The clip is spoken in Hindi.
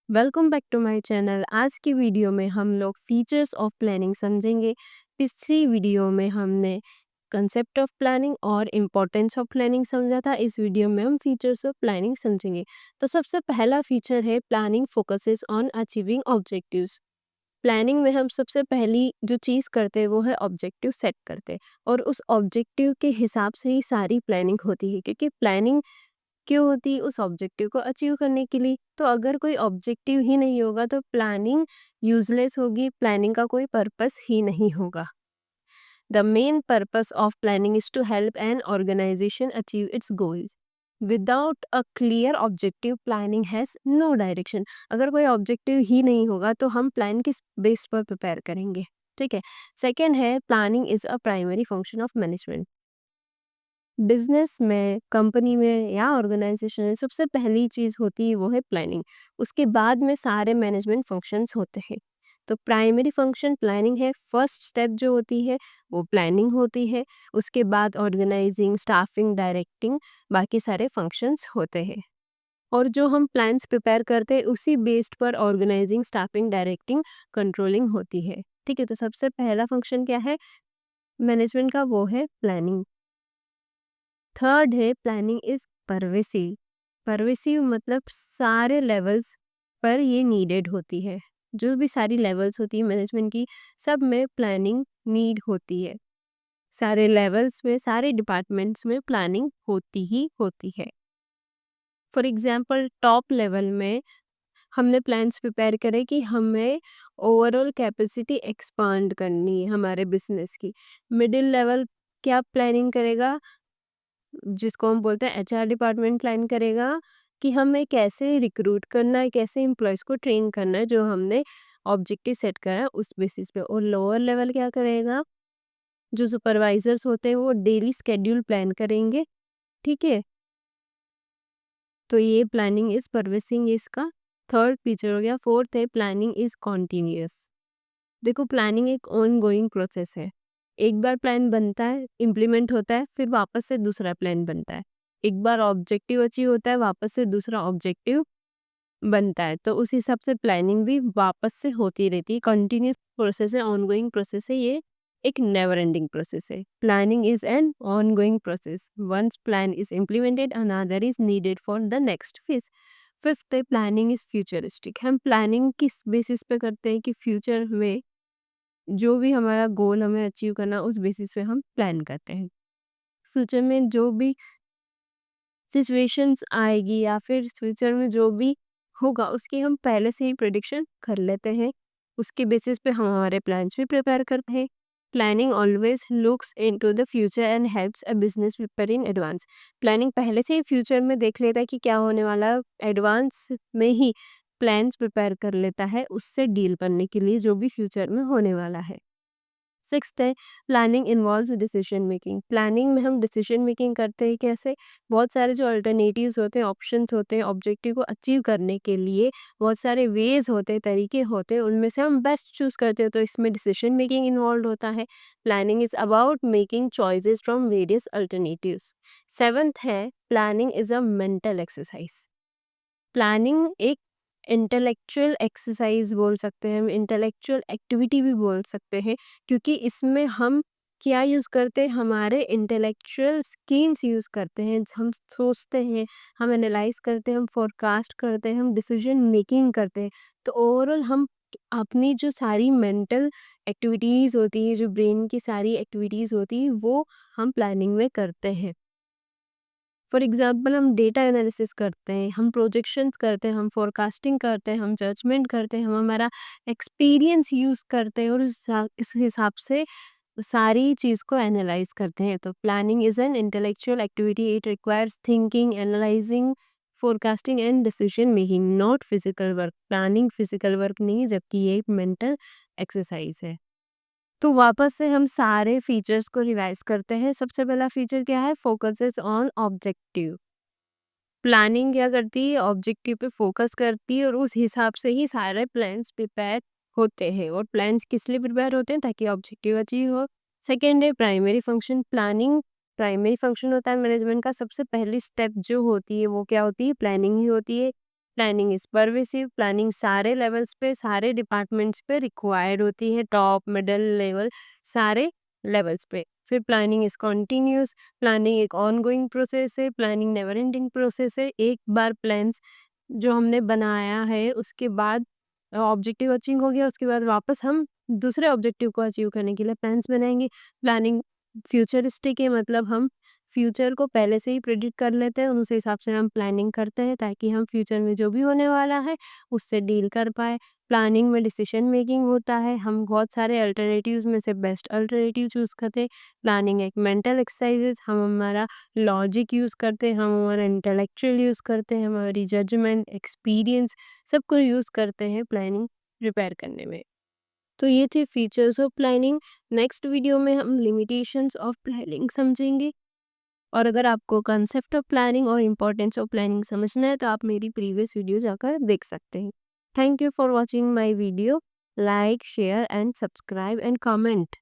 Welcome back to my channel. आज की वीडियो में हम लोग फीचर्स ऑफ प्लानिंग समझेंगे। पिछली वीडियो में हमने कंसेप्ट ऑफ प्लानिंग और इम्पोर्टेंस ऑफ प्लानिंग समझा था। इस वीडियो में हम फीचर्स ऑफ प्लानिंग समझेंगे। तो सबसे पहला फीचर है planning focuses on achieving objectives. Planning में हम सबसे पहली जो चीज़ करते हैं वो है ऑब्जेक्टिव सेट करते हैं, और उस ऑब्जेक्टिव के हिसाब से ही सारी प्लानिंग होती है, क्योंकि प्लानिंग क्यों होती है? उस ऑब्जेक्टिव को अचीव करने के लिए। तो अगर कोई ऑब्जेक्टिव ही नहीं होगा तो प्लानिंग यूजलेस होगी, प्लानिंग का कोई पर्पस ही नहीं होगा। The main purpose of planning is to help an organisation achieve its goals. Without a clear objective planning has no direction. अगर कोई ऑब्जेक्टिव ही नहीं होगा तो हम प्लान किस बेस पर प्रिपेयर करेंगे? ठीक है। सेकेंड है planning is a primary function of management. Business में, कंपनी में या ऑर्गेनाइजेशन में सबसे पहली चीज़ होती है वो है प्लानिंग। उसके बाद में सारे मैनेजमेंट फंक्शंस होते हैं। तो प्राइमरी फंक्शन प्लानिंग है। फर्स्ट स्टेप जो होती है वो प्लानिंग होती है। उसके बाद ऑर्गेनाइजिंग, स्टाफिंग, डायरेक्टिंग, बाकी सारे फंक्शंस होते हैं। और जो हम प्लान्स प्रिपेयर करते हैं उसी बेस्ड पर ऑर्गेनाइजिंग, स्टाफिंग, डायरेक्टिंग, कंट्रोलिंग होती है। ठीक है, तो सबसे पहला फंक्शन क्या है मैनेजमेंट का? वो है प्लानिंग। थर्ड है प्लानिंग इज परवेसिव। परवेसिव मतलब सारे लेवल्स पर ये नीडेड होती है। जो भी सारी लेवल्स होती है मैनेजमेंट की, सब में प्लानिंग नीड होती है। सारे लेवल्स में, सारे डिपार्टमेंट्स में प्लानिंग होती ही होती है। फॉर एग्जांपल टॉप लेवल में हमने प्लान्स प्रिपेयर करे कि हमें ओवरऑल कैपेसिटी एक्सपांड करनी है हमारे बिजनेस की। मिडिल लेवल क्या प्लानिंग करेगा? जिसको हम बोलते हैं एचआर डिपार्टमेंट, प्लान करेगा कि हमें कैसे रिक्रूट करना है, कैसे एम्प्लॉयज़ को ट्रेन करना है, जो हमने ऑब्जेक्टिव सेट करा है उस बेसिस पे। और लोअर लेवल क्या करेगा? जो सुपरवाइजर्स होते हैं वो डेली स्केड्यूल प्लान करेंगे। ठीक है, तो ये प्लानिंग इज परवेसिंग इसका थर्ड फीचर हो गया। फोर्थ है प्लानिंग इज कॉन्टिन्यूस। देखो, प्लानिंग एक ऑन गोइंग प्रोसेस है। एक बार प्लान बनता है, इम्प्लीमेंट होता है, फिर वापस से दूसरा प्लान बनता है। एक बार ऑब्जेक्टिव अचीव होता है, वापस से दूसरा ऑब्जेक्टिव बनता है। तो उस हिसाब से प्लानिंग भी वापस से होती रहती है। कंटिन्यूस प्रोसेस है, ऑन गोइंग प्रोसेस है, ये एक नेवर एंडिंग प्रोसेस है। Planning is an ongoing process. Once plan is implemented another is needed for the next phase. Fifth है प्लानिंग इज फ्यूचरिस्टिक। हम प्लानिंग किस बेसिस पे करते हैं कि फ्यूचर में जो भी हमारा गोल हमें अचीव करना, उस बेसिस पे हम प्लान करते हैं। फ्यूचर में जो भी सिचुएशंस आएगी या फिर फ्यूचर में जो भी होगा उसकी हम पहले से ही प्रिडिक्शन कर लेते हैं। उसके बेसिस पे हम हमारे प्लान्स भी प्रिपेयर करते हैं। Planning always looks into the future and helps a business prepare in advance. Planning पहले से ही फ्यूचर में देख लेता है कि क्या होने वाला है, एडवांस में ही प्लान्स प्रिपेयर कर लेता है उससे डील करने के लिए जो भी फ्यूचर में होने वाला है। सिक्स्थ है planning involves decision making. Planning में हम डिसीजन मेकिंग करते हैं कैसे? बहुत सारे जो अल्टरनेटिव्स होते हैं, ऑप्शंस होते हैं, ऑब्जेक्टिव को अचीव करने के लिए बहुत सारे वेज होते हैं, तरीके होते हैं, उनमें से हम बेस्ट चूज करते हैं, तो इसमें डिसीजन मेकिंग इन्वॉल्व होता है। Planning is about making choices from various alternatives. Seventh है planning is a mental exercise. Planning एक इंटेलेक्चुअल एक्सरसाइज बोल सकते हैं, हम इंटेलेक्चुअल एक्टिविटी भी बोल सकते हैं, क्योंकि इसमें हम क्या यूज़ करते हैं? हमारे इंटेलेक्चुअल स्किल्स यूज़ करते हैं। हम सोचते हैं, हम एनालाइज करते हैं, हम फोरकास्ट करते हैं, हम डिसीजन मेकिंग करते हैं। तो ओवरऑल हम अपनी जो सारी मेंटल एक्टिविटीज़ होती है, जो ब्रेन की सारी एक्टिविटीज़ होती है, वो हम प्लानिंग में करते हैं। फॉर एग्जाम्पल हम डेटा एनालिसिस करते हैं, हम प्रोजेक्शंस करते हैं, हम फोरकास्टिंग करते हैं, हम जजमेंट करते हैं, हम हमारा एक्सपीरियंस यूज़ करते हैं और इस हिसाब से सारी चीज़ को एनालाइज करते हैं। तो planning is an intellectual activity. It requires thinking, analysing, forecasting and decision making, not physical work. Planning physical work नहीं है, जबकि ये एक मेंटल एक्सरसाइज है। तो वापस से हम सारे फीचर्स को रिवाइज करते हैं। सबसे पहला फीचर क्या है? Focuses on objective. प्लानिंग क्या करती है? ऑब्जेक्टिव पे फोकस करती है और उस हिसाब से ही सारे प्लान्स प्रिपेयर होते हैं। और प्लान्स किस लिए प्रिपेयर होते हैं? ताकि ऑब्जेक्टिव अचीव हो। सेकेंड है primary function. Planning primary function होता है मैनेजमेंट का। सबसे पहली स्टेप जो होती है वो क्या होती है? प्लानिंग ही होती है। प्लानिंग इज परवेसिव, प्लानिंग सारे लेवल्स पे, सारे डिपार्टमेंट्स पे रिक्वायर्ड होती है, टॉप, मिडल लेवल, सारे लेवल्स पे। फिर प्लानिंग इज कॉन्टिन्यूस, प्लानिंग एक ऑनगोइंग प्रोसेस है, प्लानिंग नेवर एंडिंग प्रोसेस है। एक बार प्लान्स जो हमने बनाया है उसके बाद ऑब्जेक्टिव अचीव हो गया, उसके बाद वापस हम दूसरे ऑब्जेक्टिव को अचीव करने के लिए प्लान्स बनाएंगे। प्लानिंग फ्यूचरिस्टिक है, मतलब हम फ्यूचर को पहले से ही प्रेडिक्ट कर लेते हैं, उस हिसाब से हम प्लानिंग करते हैं ताकि हम फ्यूचर में जो भी होने वाला है उससे डील कर पाए। प्लानिंग में डिसीजन मेकिंग होता है, हम बहुत सारे अल्टरनेटिव्स में से बेस्ट अल्टरनेटिव चूज़ करते हैं। प्लानिंग एक मेंटल एक्सरसाइज, हम हमारा लॉजिक यूज़ करते हैं, हम हमारा इंटेलेक्चुअल यूज़ करते हैं, हमारी जजमेंट, एक्सपीरियंस सबको यूज़ करते हैं प्लानिंग प्रिपेयर करने में। तो ये थे features of planning. Next video में हम लिमिटेशंस ऑफ प्लानिंग समझेंगे। और अगर आपको कंसेप्ट ऑफ प्लानिंग और इम्पोर्टेंस ऑफ प्लानिंग समझना है तो आप मेरी प्रीवियस वीडियो जाकर देख सकते हैं। Thank you for watching my video. Like, share and subscribe and comment.